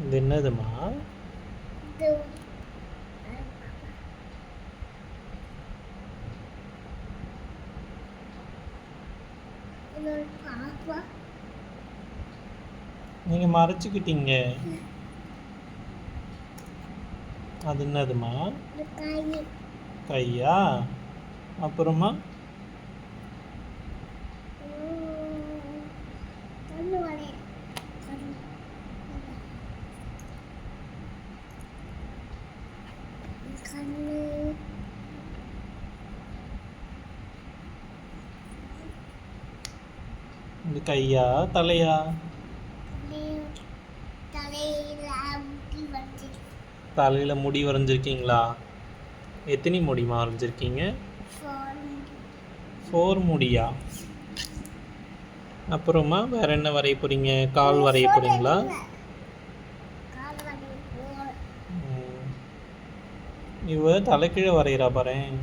இது என்னதுமா? இது இது ஒரு பாப்பா. நீங்க மறைச்சிக்கிட்டீங்க. அது என்னதுமா? இது கை. கையா? அப்புறமா கண்ணு வரைய. கண்ணு. கண்ணு. இது கையா தலையா? தலையில முடி வந்து தலையில முடி வரைஞ்சிருக்கீங்களா? எத்தனை முடிமா வரைஞ்சிருக்கீங்க? 4 முடியா? அப்புறமா வேற என்ன வரைய போறீங்க? கால் வரைய போறீங்களா? கால் வரைய போறேன். இவ தலைக்கீழ வரைகிறா பாரேன்.